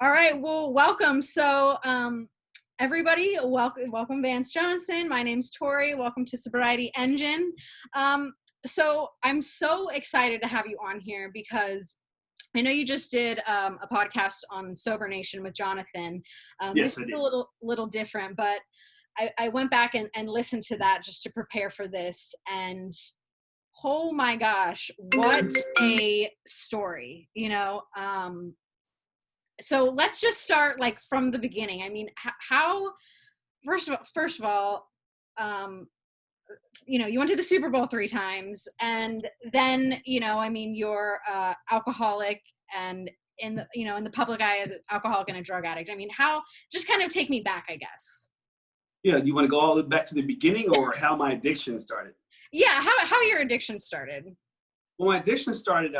All right. Well, welcome. So, everybody, welcome, Vance Johnson. My name's Tori. Welcome to Sobriety Engine. So I'm so excited to have you on here because I know you just did a podcast on Sober Nation with Jonathan. Yes, This I is did. a little different, but I went back and listened to that just to prepare for this, and oh my gosh, what a story, so let's just start like from the beginning. I mean, how first of all, you went to the Super Bowl 3 times, and then, I mean, you're alcoholic and in the public eye as an alcoholic and a drug addict. I mean, how, just kind of take me back, I guess. Yeah, you want to go all the way back to the beginning or how my addiction started? Yeah, how your addiction started. Well, my addiction started,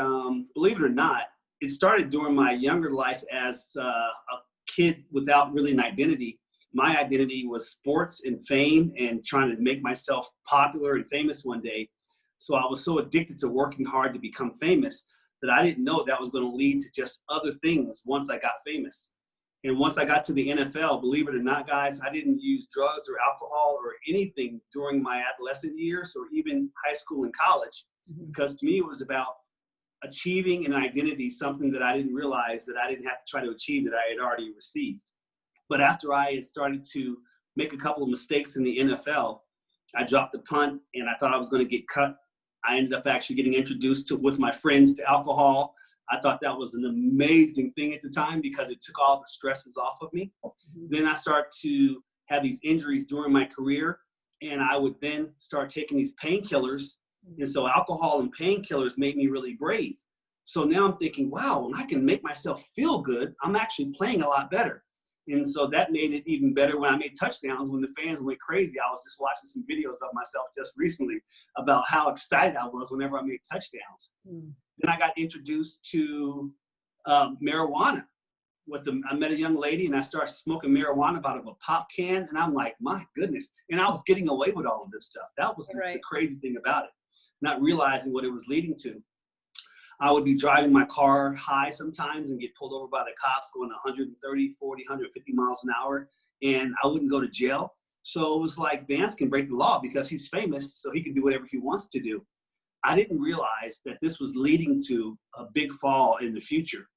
believe it or not, it started during my younger life as a kid without really an identity. My identity was sports and fame and trying to make myself popular and famous one day. So I was so addicted to working hard to become famous that I didn't know that was going to lead to just other things once I got famous. And once I got to the NFL, believe it or not, guys, I didn't use drugs or alcohol or anything during my adolescent years or even high school and college, because to me it was about achieving an identity, something that I didn't realize that I didn't have to try to achieve that I had already received. But after I had started to make a couple of mistakes in the NFL, I dropped the punt and I thought I was going to get cut. I ended up actually getting introduced with my friends to alcohol. I thought that was an amazing thing at the time because it took all the stresses off of me. Then I started to have these injuries during my career, and I would then start taking these painkillers. And so alcohol and painkillers made me really brave. So now I'm thinking, wow, when I can make myself feel good, I'm actually playing a lot better. And so that made it even better when I made touchdowns. When the fans went crazy, I was just watching some videos of myself just recently about how excited I was whenever I made touchdowns. Then I got introduced to marijuana. I met a young lady and I started smoking marijuana out of a pop can. And I'm like, my goodness. And I was getting away with all of this stuff. That was the crazy thing about it, not realizing what it was leading to. I would be driving my car high sometimes and get pulled over by the cops going 130, 40, 150 miles an hour, and I wouldn't go to jail. So it was like Vance can break the law because he's famous, so he can do whatever he wants to do. I didn't realize that this was leading to a big fall in the future.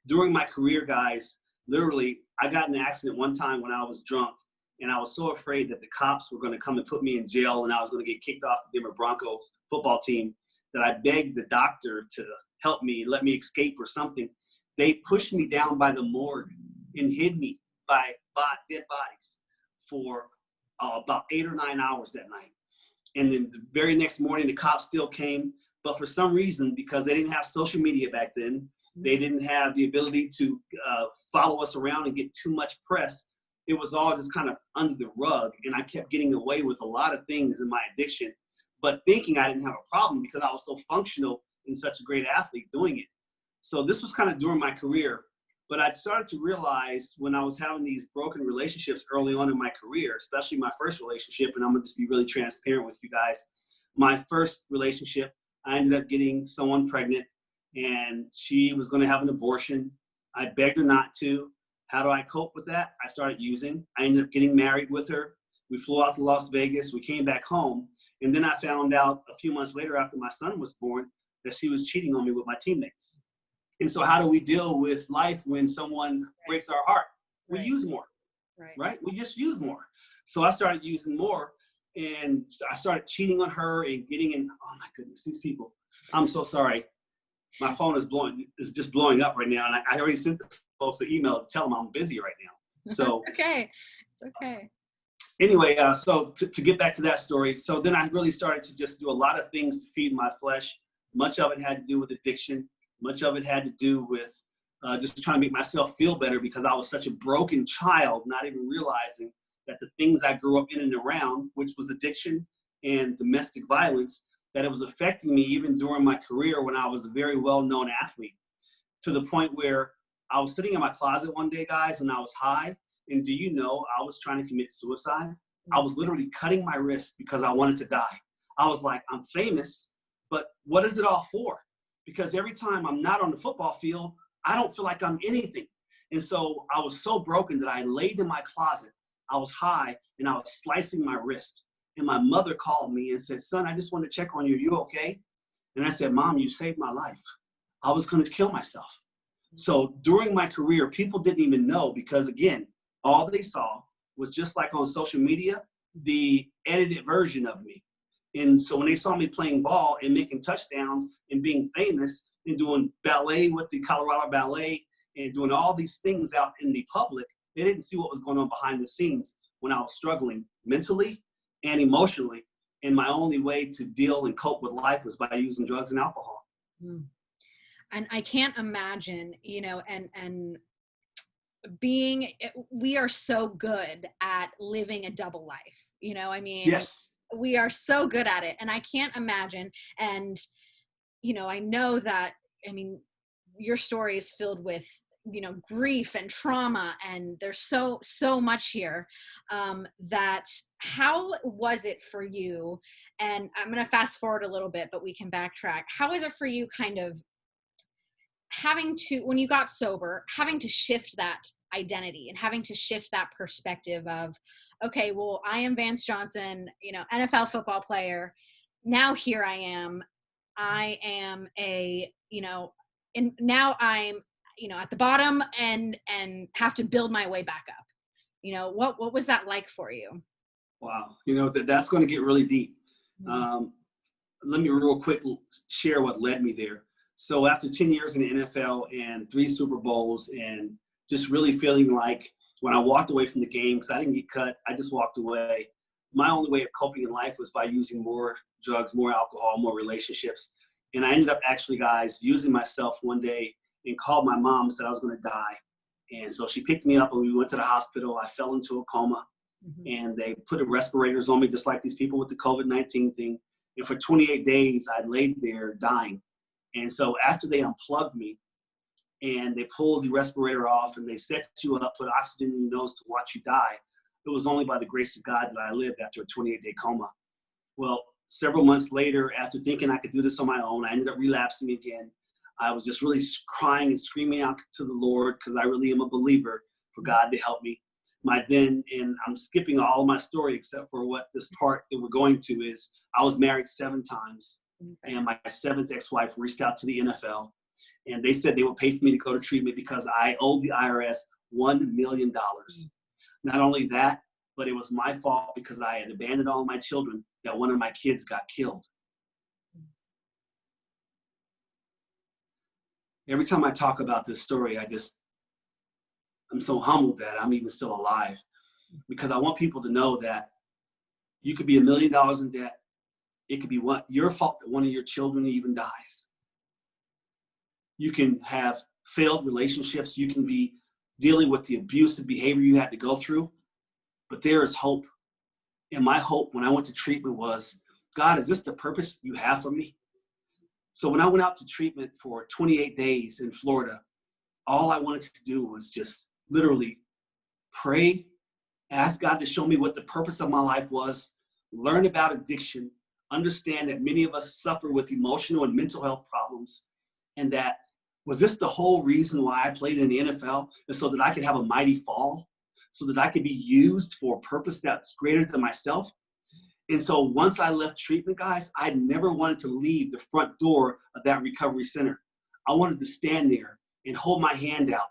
During my career, guys, literally, I got in an accident one time when I was drunk, and I was so afraid that the cops were going to come and put me in jail and I was going to get kicked off the Denver Broncos football team that I begged the doctor to help me, let me escape or something. They pushed me down by the morgue and hid me by dead bodies for about 8 or 9 hours that night. And then the very next morning, the cops still came. But for some reason, because they didn't have social media back then, they didn't have the ability to follow us around and get too much press. It was all just kind of under the rug. And I kept getting away with a lot of things in my addiction, but thinking I didn't have a problem because I was so functional and such a great athlete doing it. So this was kind of during my career. But I started to realize when I was having these broken relationships early on in my career, especially my first relationship, and I'm going to just be really transparent with you guys. My first relationship, I ended up getting someone pregnant, and she was going to have an abortion. I begged her not to. How do I cope with that? I started using. I ended up getting married with her. We flew out to Las Vegas. We came back home. And then I found out a few months later after my son was born that she was cheating on me with my teammates. And so how do we deal with life when someone breaks our heart? We use more, right? We just use more. So I started using more, and I started cheating on her and getting in. Oh my goodness, these people. I'm so sorry. My phone is just blowing up right now. And I already sent the folks an email to tell them I'm busy right now. So okay. It's okay. Anyway, so to get back to that story, so then I really started to just do a lot of things to feed my flesh. Much of it had to do with addiction. Much of it had to do with just trying to make myself feel better because I was such a broken child, not even realizing that the things I grew up in and around, which was addiction and domestic violence, that it was affecting me even during my career when I was a very well-known athlete, to the point where I was sitting in my closet one day, guys, and I was high. And do you know, I was trying to commit suicide. I was literally cutting my wrist because I wanted to die. I was like, I'm famous, but what is it all for? Because every time I'm not on the football field, I don't feel like I'm anything. And so I was so broken that I laid in my closet. I was high and I was slicing my wrist. And my mother called me and said, son, I just want to check on you. Are you okay? And I said, Mom, you saved my life. I was going to kill myself. So during my career, people didn't even know because, again, all they saw was just like on social media, the edited version of me. And so when they saw me playing ball and making touchdowns and being famous and doing ballet with the Colorado Ballet and doing all these things out in the public, they didn't see what was going on behind the scenes when I was struggling mentally and emotionally. And my only way to deal and cope with life was by using drugs and alcohol. Mm. And I can't imagine, you know, and being, we are so good at living a double life, you know, I mean, Yes. we are so good at it. And I can't imagine. And, you know, I know that, I mean, your story is filled with, you know, grief and trauma, and there's so much here, that how was it for you? And I'm going to fast forward a little bit, but we can backtrack. How was it for you kind of having to, when you got sober, having to shift that identity and having to shift that perspective of, okay, well, I am Vance Johnson, you know, NFL football player. Now here I am a, you know, and now I'm, you know, at the bottom and have to build my way back up. You know, what was that like for you? Wow. You know, that's going to get really deep. Mm-hmm. Let me real quick share what led me there. So after 10 years in the NFL and 3 Super Bowls and just really feeling like when I walked away from the game, because I didn't get cut, I just walked away. My only way of coping in life was by using more drugs, more alcohol, more relationships. And I ended up actually, guys, using myself one day and called my mom and said I was going to die. And so she picked me up and we went to the hospital. I fell into a coma and they put respirators on me just like these people with the COVID-19 thing. And for 28 days, I laid there dying. And so after they unplugged me and they pulled the respirator off and they set you up, put oxygen in your nose to watch you die, it was only by the grace of God that I lived after a 28-day coma. Well, several months later, after thinking I could do this on my own, I ended up relapsing again. I was just really crying and screaming out to the Lord because I really am a believer for God to help me. And I'm skipping all of my story except for what this part that we're going to is, I was married 7 times. And my 7th ex-wife reached out to the NFL and they said they would pay for me to go to treatment because I owed the IRS $1 million. Not only that, but it was my fault because I had abandoned all my children that one of my kids got killed. Every time I talk about this story, I'm so humbled that I'm even still alive because I want people to know that you could be $1 million in debt. It could be your fault that one of your children even dies. You can have failed relationships. You can be dealing with the abusive behavior you had to go through, but there is hope. And my hope when I went to treatment was, God, is this the purpose you have for me? So when I went out to treatment for 28 days in Florida, all I wanted to do was just literally pray, ask God to show me what the purpose of my life was, learn about addiction, understand that many of us suffer with emotional and mental health problems, and that was this the whole reason why I played in the NFL? Is so that I could have a mighty fall, so that I could be used for a purpose that's greater than myself. And so once I left treatment, guys, I never wanted to leave the front door of that recovery center. I wanted to stand there and hold my hand out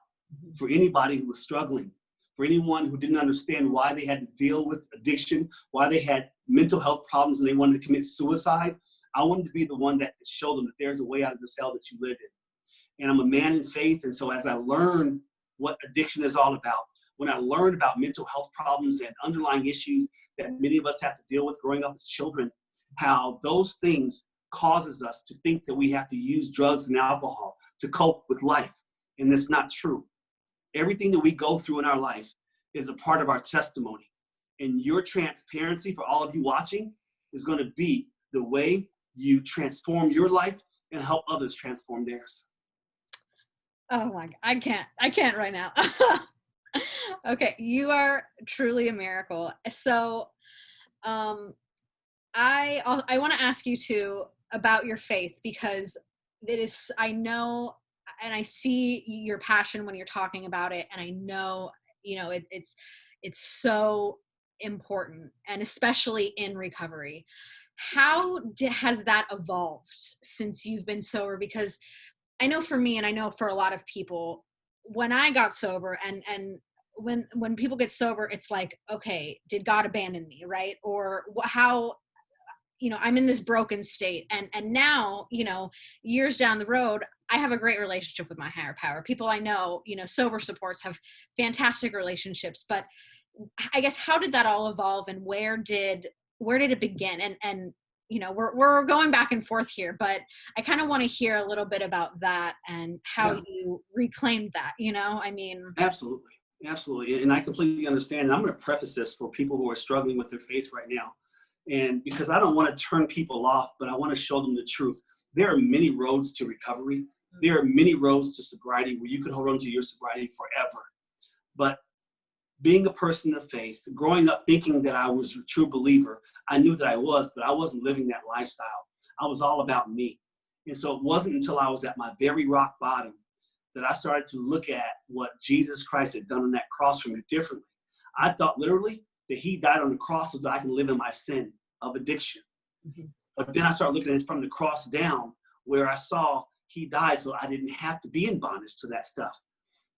for anybody who was struggling, for anyone who didn't understand why they had to deal with addiction, why they had mental health problems and they wanted to commit suicide. I wanted to be the one that showed them that there's a way out of this hell that you live in. And I'm a man in faith. And so as I learned what addiction is all about, when I learned about mental health problems and underlying issues that many of us have to deal with growing up as children, how those things causes us to think that we have to use drugs and alcohol to cope with life. And that's not true. Everything that we go through in our life is a part of our testimony. And your transparency for all of you watching is going to be the way you transform your life and help others transform theirs. Oh my God, I can't right now. Okay, you are truly a miracle. So, I want to ask you too about your faith because it is, I know and I see your passion when you're talking about it, and I know, it's so important, and especially in recovery. Has that evolved since you've been sober? Because I know for me, and I know for a lot of people, when I got sober, and when people get sober, it's like, okay, did God abandon me, right? Or how, I'm in this broken state, and now, years down the road, I have a great relationship with my higher power. People I know, sober supports have fantastic relationships. But I guess, how did that all evolve, and where did it begin? And we're going back and forth here, but I kind of want to hear a little bit about that and how Yeah, you reclaimed that. I mean, absolutely. Absolutely. And I completely understand. And I'm going to preface this for people who are struggling with their faith right now. And because I don't want to turn people off, but I want to show them the truth. There are many roads to recovery. There are many roads to sobriety where you can hold on to your sobriety forever. But being a person of faith, growing up thinking that I was a true believer, I knew that I was, but I wasn't living that lifestyle. I was all about me. And so it wasn't until I was at my very rock bottom that I started to look at what Jesus Christ had done on that cross for me differently. I thought literally that he died on the cross so that I can live in my sin of addiction. mhm. But then I started looking at it from the cross down, where I saw he died so I didn't have to be in bondage to that stuff.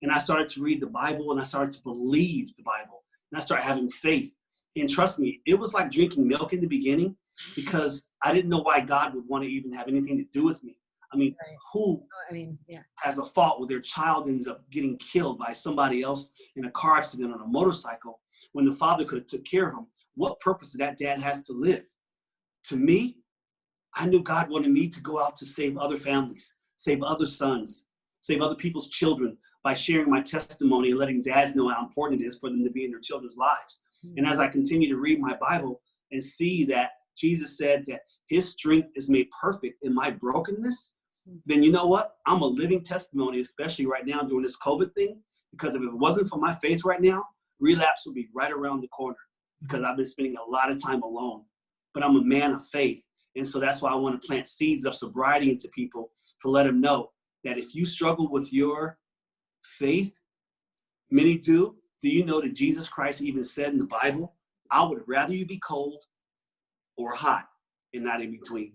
And I started to read the Bible, and I started to believe the Bible, and I started having faith. And trust me, it was like drinking milk in the beginning, because I didn't know why God would want to even have anything to do with me. I mean, Right. who I mean, yeah. has a fault where their child ends up getting killed by somebody else in a car accident on a motorcycle when the father could have took care of him? What purpose did that dad has to live? To me, I knew God wanted me to go out to save other families, save other sons, save other people's children by sharing my testimony and letting dads know how important it is for them to be in their children's lives. And as I continue to read my Bible and see that Jesus said that his strength is made perfect in my brokenness, then you know what? I'm a living testimony, especially right now during this COVID thing, because if it wasn't for my faith right now, relapse would be right around the corner, because I've been spending a lot of time alone. But I'm a man of faith. And so that's why I want to plant seeds of sobriety into people, to let them know that if you struggle with your faith, many do. Do you know that Jesus Christ even said in the Bible, I would rather you be cold or hot and not in between.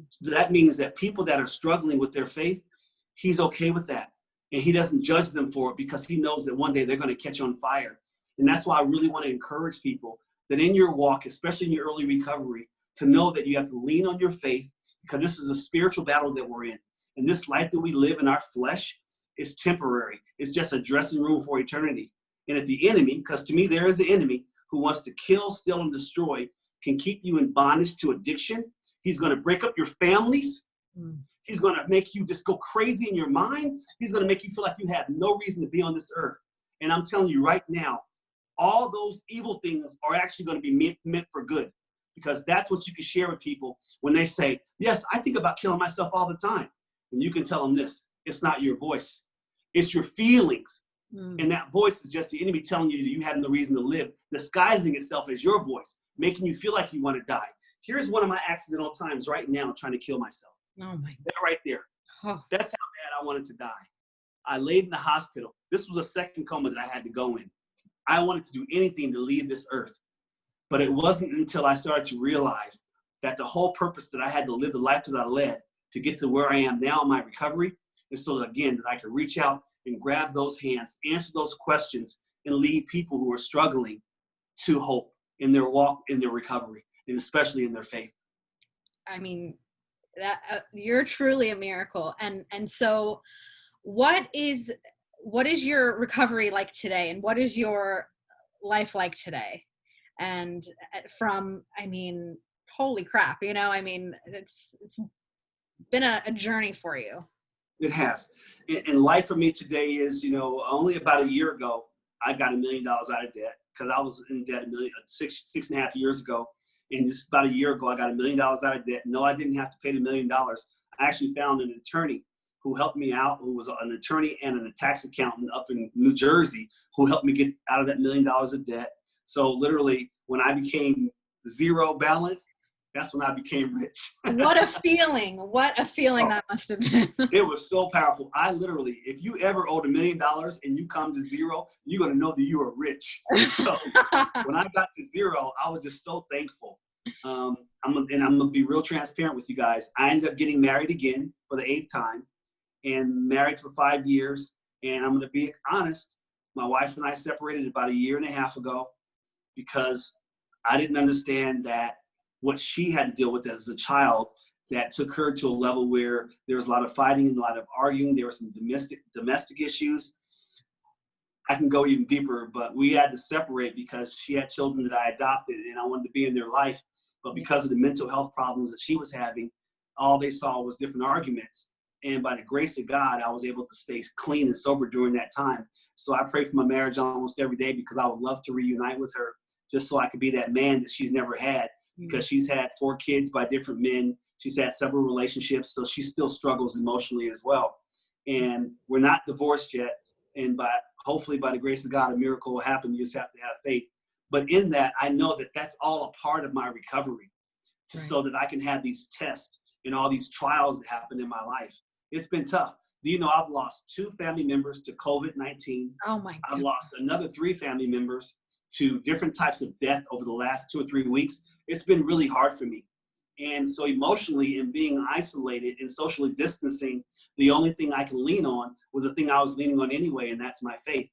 So that means that people that are struggling with their faith, he's okay with that. And he doesn't judge them for it, because he knows that one day they're going to catch on fire. And that's why I really want to encourage people that in your walk, especially in your early recovery, to know that you have to lean on your faith, because this is a spiritual battle that we're in. And this life that we live in our flesh is temporary. It's just a dressing room for eternity. And if the enemy, because to me there is an enemy who wants to kill, steal, and destroy, can keep you in bondage to addiction, he's going to break up your families. He's going to make you just go crazy in your mind. He's going to make you feel like you have no reason to be on this earth. And I'm telling you right now, all those evil things are actually going to be meant for good, because that's what you can share with people when they say, yes, I think about killing myself all the time. And you can tell them this: it's not your voice, it's your feelings. And that voice is just the enemy telling you that you have no reason to live, disguising itself as your voice, making you feel like you want to die. Here's one of my accidental times right now trying to kill myself. Oh my That right there. God. That's how bad I wanted to die. I laid in the hospital. This was a second coma that I had to go in. I wanted to do anything to leave this earth. But it wasn't until I started to realize that the whole purpose that I had to live the life that I led to get to where I am now in my recovery is so that, again, that I could reach out and grab those hands, answer those questions, and lead people who are struggling to hope in their walk, in their recovery, and especially in their faith. I mean, that you're truly a miracle. And so what is your recovery like today, and what is your life like today? And I mean, holy crap, I mean, it's been a journey for you. It has. And life for me today is, only about a year ago, I got $1 million out of debt, because I was in debt 6.5 years ago. And just about a year ago, I got $1 million out of debt. No, I didn't have to pay the $1 million. I actually found an attorney who helped me out, who was an attorney and a tax accountant up in New Jersey, who helped me get out of that $1 million of debt. So literally, when I became zero balance, That's when I became rich. What a feeling. What a feeling that must have been. It was so powerful. I literally, if you ever owed $1 million and you come to zero, you're going to know that you are rich. So when I got to zero, I was just so thankful. I'm going to be real transparent with you guys. I ended up getting married again for the 8th time and married for 5 years. And I'm going to be honest, my wife and I separated about 1.5 years ago because I didn't understand that what she had to deal with as a child that took her to a level where there was a lot of fighting and a lot of arguing. There were some domestic issues. I can go even deeper, but we had to separate because she had children that I adopted and I wanted to be in their life. But because of the mental health problems that she was having, all they saw was different arguments. And by the grace of God, I was able to stay clean and sober during that time. So I pray for my marriage almost every day because I would love to reunite with her just so I could be that man that she's never had, because she's had 4 kids by different men. She's had several relationships, so she still struggles emotionally as well. And we're not divorced yet. And hopefully by the grace of God, a miracle will happen. You just have to have faith. But in that, I know that that's all a part of my recovery, so that I can have these tests and all these trials that happen in my life. It's been tough. Do you know I've lost 2 family members to COVID-19? Oh my God. I've lost another 3 family members to different types of death over the last 2 or 3 weeks. It's been really hard for me. And so emotionally and being isolated and socially distancing, the only thing I can lean on was the thing I was leaning on anyway, and that's my faith.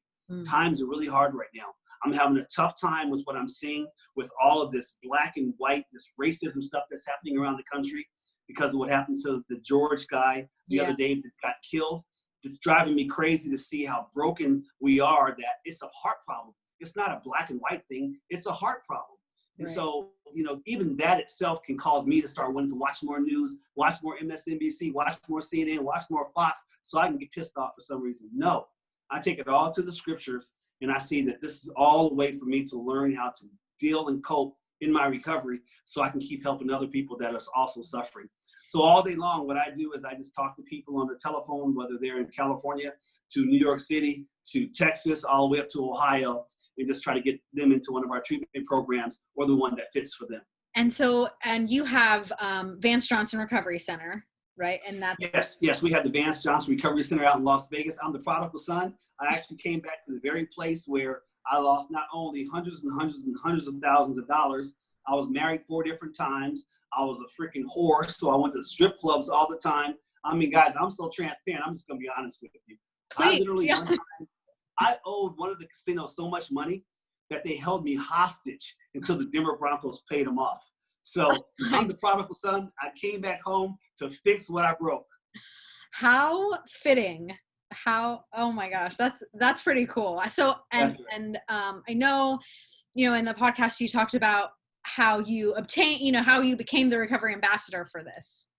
Times are really hard right now. I'm having a tough time with what I'm seeing with all of this black and white, this racism stuff that's happening around the country because of what happened to the George guy the other day that got killed. It's driving me crazy to see how broken we are, that it's a heart problem. It's not a black and white thing. It's a heart problem. And so, even that itself can cause me to start wanting to watch more news, watch more MSNBC, watch more CNN, watch more Fox, so I can get pissed off for some reason. No, I take it all to the scriptures, and I see that this is all a way for me to learn how to deal and cope in my recovery so I can keep helping other people that are also suffering. So all day long, what I do is I just talk to people on the telephone, whether they're in California to New York City to Texas, all the way up to Ohio, and just try to get them into one of our treatment programs or the one that fits for them. And you have Vance Johnson Recovery Center, right? And that's yes, we have the Vance Johnson Recovery Center out in Las Vegas. I'm the prodigal son. I actually came back to the very place where I lost not only hundreds and hundreds and hundreds of thousands of dollars. I was married 4 different times. I was a freaking whore, so I went to strip clubs all the time. I mean, guys, I'm so transparent. I'm just gonna be honest with you. Please, I literally one time, I owed one of the casinos so much money that they held me hostage until the Denver Broncos paid them off. So I'm the prodigal son. I came back home to fix what I broke. How fitting. Oh my gosh, that's pretty cool. So, and I know, in the podcast you talked about how you how you became the recovery ambassador for this.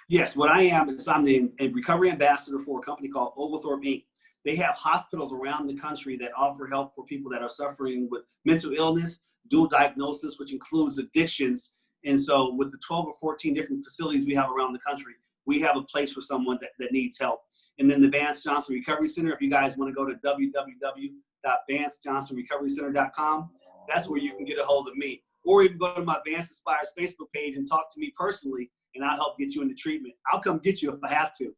Yes, what I am is I'm the recovery ambassador for a company called Oglethorpe Inc. They have hospitals around the country that offer help for people that are suffering with mental illness, dual diagnosis, which includes addictions. And so with the 12 or 14 different facilities we have around the country, we have a place for someone that needs help. And then the Vance Johnson Recovery Center, if you guys want to go to www.vancejohnsonrecoverycenter.com, that's where you can get a hold of me. Or you can go to my Vance Inspires Facebook page and talk to me personally, and I'll help get you into treatment. I'll come get you if I have to.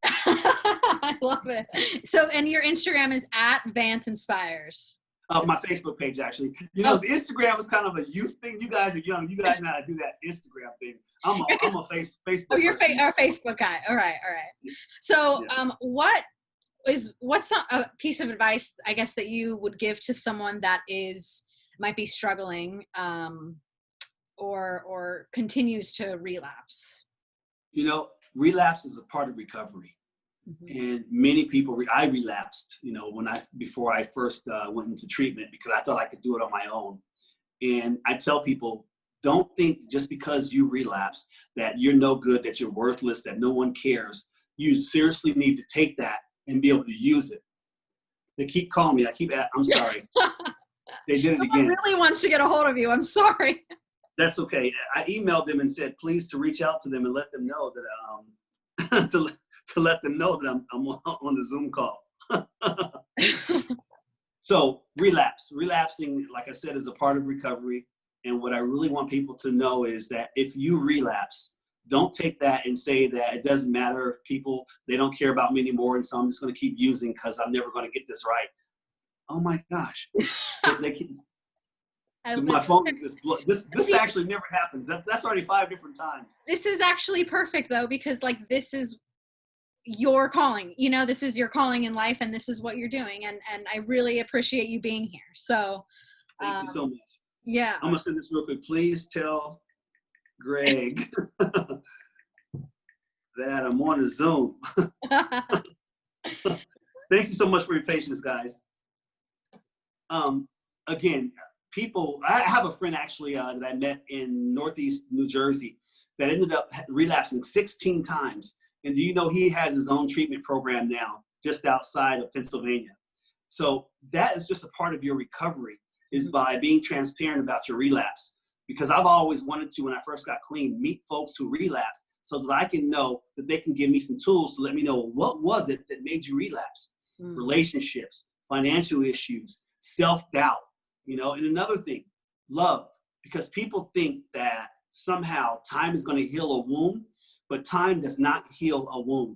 I love it. So, and your Instagram is @Vance Inspires. My Facebook page, actually. The Instagram was kind of a youth thing. You guys are young. You guys know how to do that Instagram thing. I'm a Facebook. Oh, you're a Facebook guy. All right. So, what's a piece of advice, I guess, that you would give to someone that might be struggling, or continues to relapse? Relapse is a part of recovery. Mm-hmm. And many people, I relapsed, before I first went into treatment because I thought I could do it on my own. And I tell people, don't think just because you relapse that you're no good, that you're worthless, that no one cares. You seriously need to take that and be able to use it. They keep calling me. I'm sorry. They did it again. Someone really wants to get a hold of you. I'm sorry. That's okay. I emailed them and said, please to reach out to them and let them know that, to let them know that I'm on the Zoom call. So relapsing, like I said, is a part of recovery. And what I really want people to know is that if you relapse, don't take that and say that it doesn't matter. People, they don't care about me anymore, and so I'm just going to keep using because I'm never going to get this right. Oh my gosh. My phone is just this actually never happens. That's already 5 different times. This is actually perfect though, because like this is your calling, you know, this is your calling in life, and this is what you're doing, and I really appreciate you being here. So thank you so much. Yeah, I'm gonna send this real quick. Please tell Greg that I'm on the Zoom. Thank you so much for your patience, guys. Again, people, I have a friend actually that I met in Northeast New Jersey that ended up relapsing 16 times. And do you know he has his own treatment program now just outside of Pennsylvania? So that is just a part of your recovery, is by being transparent about your relapse. Because I've always wanted to, when I first got clean, meet folks who relapsed so that I can know that they can give me some tools to let me know what was it that made you relapse. Relationships, financial issues, self-doubt, you know. And another thing, love, because people think that somehow time is going to heal a wound, but time does not heal a wound.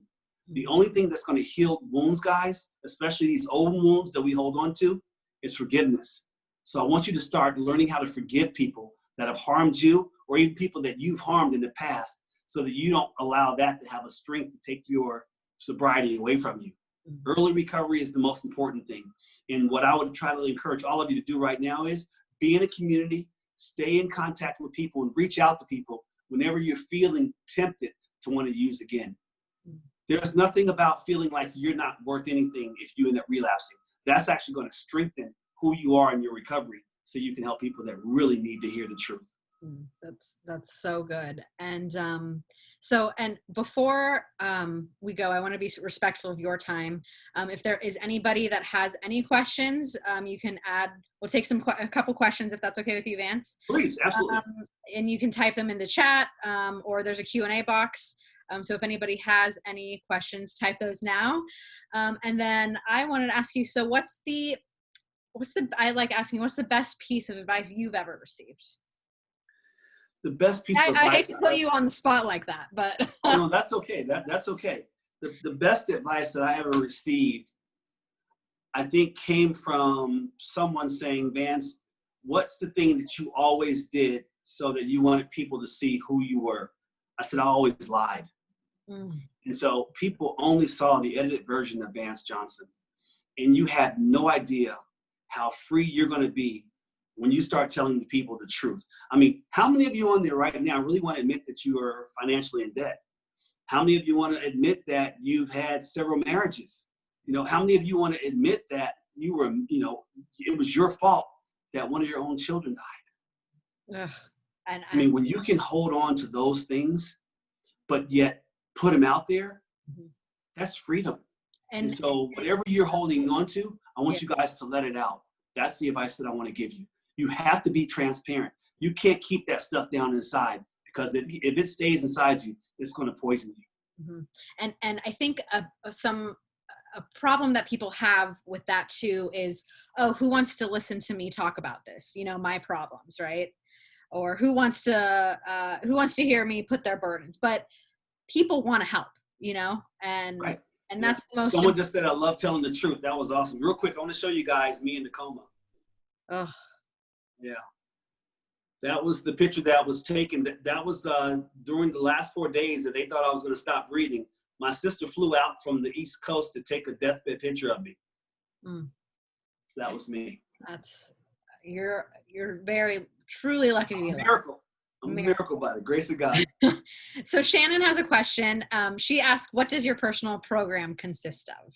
The only thing that's going to heal wounds, guys, especially these old wounds that we hold on to, is forgiveness. So I want you to start learning how to forgive people that have harmed you, or even people that you've harmed in the past, so that you don't allow that to have a strength to take your sobriety away from you. Early recovery is the most important thing. And what I would try to encourage all of you to do right now is be in a community, stay in contact with people, and reach out to people whenever you're feeling tempted to want to use again. There's nothing about feeling like you're not worth anything if you end up relapsing. That's actually going to strengthen who you are in your recovery, so you can help people that really need to hear the truth. That's so good. And and before we go, I want to be respectful of your time. If there is anybody that has any questions, you can add. We'll take a couple questions if that's okay with you, Vance. Please, absolutely. And you can type them in the chat, or there's a Q&A box. So if anybody has any questions, type those now. And then I wanted to ask you, so I like asking, what's the best piece of advice you've ever received? The best piece of advice. I hate to put you on the spot like that, but oh, no, that's okay. That's okay. The best advice that I ever received, I think, came from someone saying, Vance, what's the thing that you always did so that you wanted people to see who you were? I said, I always lied. And so people only saw the edited version of Vance Johnson. And you had no idea how free you're going to be when you start telling the people the truth. I mean, how many of you on there right now really want to admit that you are financially in debt? How many of you want to admit that you've had several marriages? You know, how many of you want to admit that you were, you know, it was your fault that one of your own children died? I mean, when you can hold on to those things, but yet put them out there, that's freedom. And so whatever you're holding on to, I want you guys to let it out. That's the advice that I want to give you. You have to be transparent. You can't keep that stuff down inside, because if it stays inside you, it's going to poison you. And I think a problem that people have with that too is, oh, who wants to listen to me talk about this? You know, my problems, right? Or who wants to hear me put their burdens? But people want to help, you know, and right. And that's the most. Someone just said, I love telling the truth. That was awesome. Real quick, I want to show you guys me in the coma. Oh. Yeah. That was the picture that was taken. That was during the last 4 days that they thought I was going to stop breathing. My sister flew out from the East Coast to take a deathbed picture of me. So that was me. You're very, truly lucky to be alive. Miracle. A miracle by the grace of God. So Shannon has a question. She asked, what does your personal program consist of?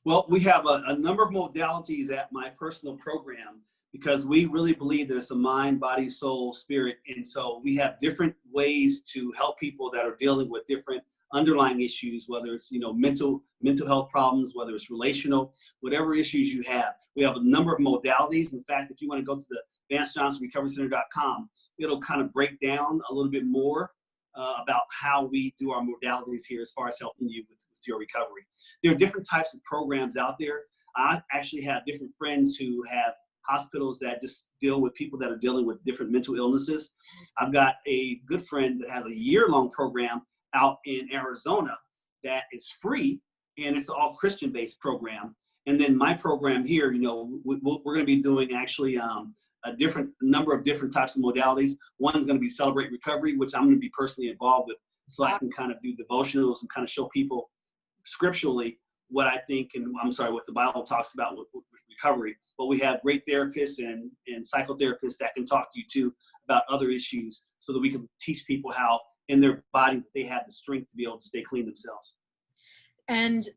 Well, we have a number of modalities at my personal program, because we really believe that it's a mind, body, soul, spirit. And so we have different ways to help people that are dealing with different underlying issues, whether it's, you know, mental health problems, whether it's relational, whatever issues you have. We have a number of modalities. In fact, if you want to go to the VanceJohnsonRecoveryCenter.com, it'll kind of break down a little bit more about how we do our modalities here as far as helping you with your recovery. There are different types of programs out there. I actually have different friends who have hospitals that just deal with people that are dealing with different mental illnesses. I've got a good friend that has a year-long program out in Arizona that is free, and it's an all Christian-based program. And then my program here, you know, we're going to be doing actually a different number of different types of modalities. One is going to be Celebrate Recovery, which I'm going to be personally involved with, so I can kind of do devotionals and kind of show people scripturally what I think, and what the Bible talks about with recovery. But we have great therapists and psychotherapists that can talk to you too about other issues, so that we can teach people how in their body that they have the strength to be able to stay clean themselves. And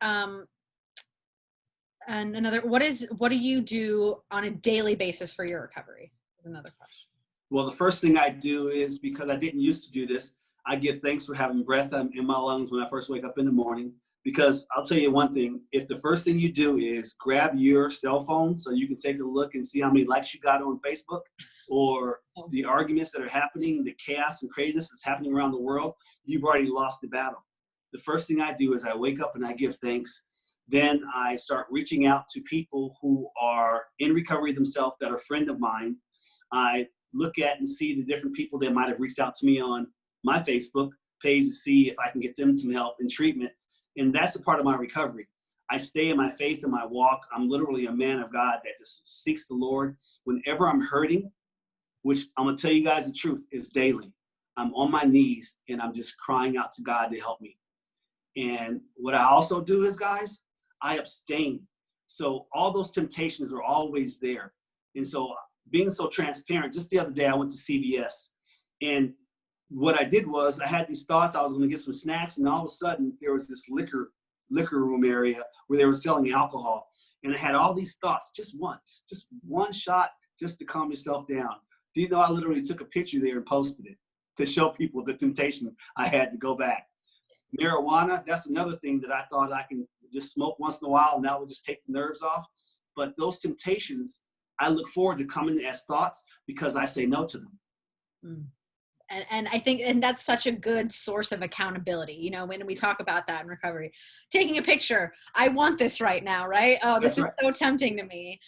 another, what do you do on a daily basis for your recovery? Is another question. Well, the first thing I do is, because I didn't used to do this, I give thanks for having breath in my lungs when I first wake up in the morning. Because I'll tell you one thing, if the first thing you do is grab your cell phone so you can take a look and see how many likes you got on Facebook, or the arguments that are happening, the chaos and craziness that's happening around the world, you've already lost the battle. The first thing I do is I wake up and I give thanks. Then I start reaching out to people who are in recovery themselves that are a friend of mine. I look at and see the different people that might have reached out to me on my Facebook page to see if I can get them some help in treatment. And that's a part of my recovery. I stay in my faith and my walk. I'm literally a man of God that just seeks the Lord. Whenever I'm hurting, which I'm going to tell you guys the truth, is daily. I'm on my knees and I'm just crying out to God to help me. And what I also do is, guys, I abstain. So all those temptations are always there. And so being so transparent, just the other day I went to CVS, and what I did was I had these thoughts I was going to get some snacks, and all of a sudden there was this liquor room area where they were selling alcohol, and I had all these thoughts, just one shot, just to calm yourself down. Do you know I literally took a picture there and posted it to show people the temptation I had to go back. Marijuana, that's another thing that I thought I can just smoke once in a while and that would just take the nerves off. But those temptations, I look forward to coming as thoughts because I say no to them. Mm. And I think, and that's such a good source of accountability. You know, when we talk about that in recovery, taking a picture, I want this right now, right? Oh, this is so tempting to me.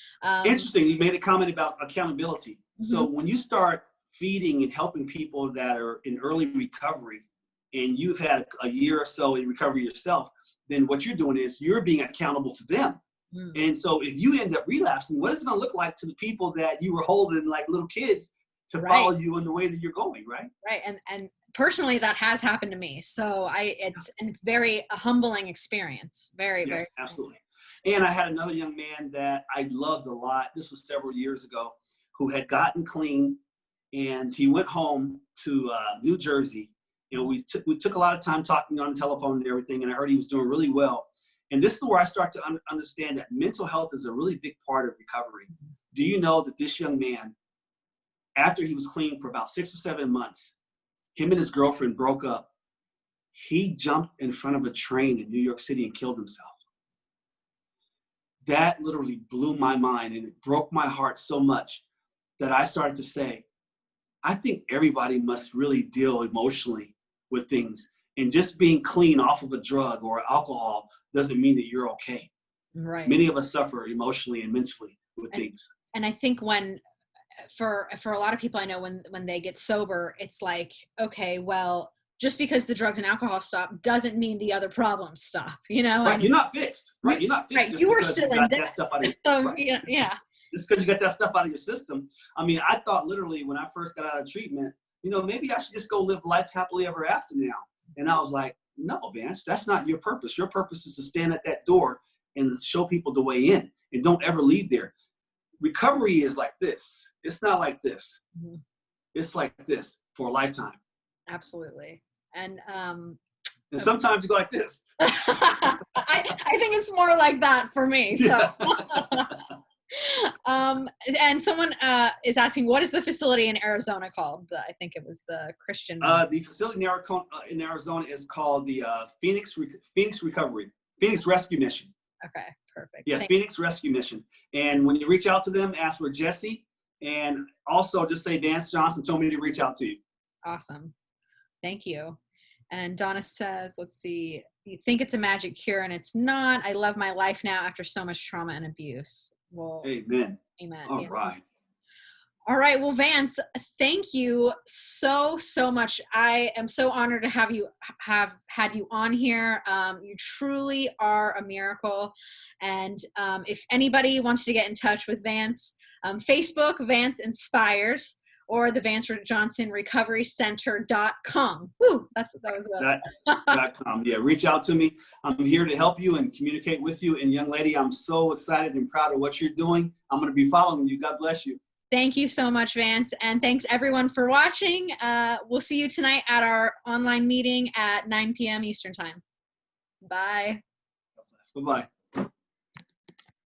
Interesting. You made a comment about accountability. Mm-hmm. So when you start feeding and helping people that are in early recovery, and you've had a year or so in recovery yourself, then what you're doing is you're being accountable to them. Mm. And so if you end up relapsing, what is it going to look like to the people that you were holding like little kids to follow you in the way that you're going, right? Right. And personally, that has happened to me. So it's very a humbling experience. Very, very. Absolutely. And I had another young man that I loved a lot. This was several years ago, who had gotten clean, and he went home to New Jersey. You know, we took a lot of time talking on the telephone and everything, and I heard he was doing really well. And this is where I start to understand that mental health is a really big part of recovery. Do you know that this young man, after he was clean for about 6 or 7 months, him and his girlfriend broke up. He jumped in front of a train in New York City and killed himself. That literally blew my mind, and it broke my heart so much that I started to say, I think everybody must really deal emotionally with things. And just being clean off of a drug or alcohol doesn't mean that you're okay. Right. Many of us suffer emotionally and mentally with things. And I think for a lot of people I know, when they get sober, it's like, okay, well, just because the drugs and alcohol stop doesn't mean the other problems stop, you know? Right, you're not fixed. Right, you're not fixed. Right, you are still in debt. Yeah. Just because you got that stuff out of your system. I mean, I thought literally when I first got out of treatment, you know, maybe I should just go live life happily ever after now. And I was like, no, Vance, that's not your purpose. Your purpose is to stand at that door and show people the way in, and don't ever leave there. Recovery is like this. It's not like this. Mm-hmm. It's like this for a lifetime. Absolutely. And sometimes you go like this. I think it's more like that for me. So. And someone is asking, what is the facility in Arizona called? I think it was the Christian. The facility in Arizona is called the Phoenix Rescue Mission. Okay, perfect. Yeah, Phoenix Rescue Mission. And when you reach out to them, ask for Jesse, and also just say Vance Johnson told me to reach out to you. Awesome. Thank you. And Donna says, let's see, you think it's a magic cure, and it's not. I love my life now after so much trauma and abuse. will. Amen. Amen. All Amen. right. All right. Well, Vance, thank you so much. I am so honored to have had you on here. You truly are a miracle. And if anybody wants to get in touch with Vance, Facebook, Vance Inspires, or the Vance Johnson Recovery Center.com. Woo, that was .com. Yeah, reach out to me. I'm here to help you and communicate with you. And young lady, I'm so excited and proud of what you're doing. I'm going to be following you. God bless you. Thank you so much, Vance. And thanks everyone for watching. We'll see you tonight at our online meeting at 9 p.m. Eastern Time. Bye. Bye-bye.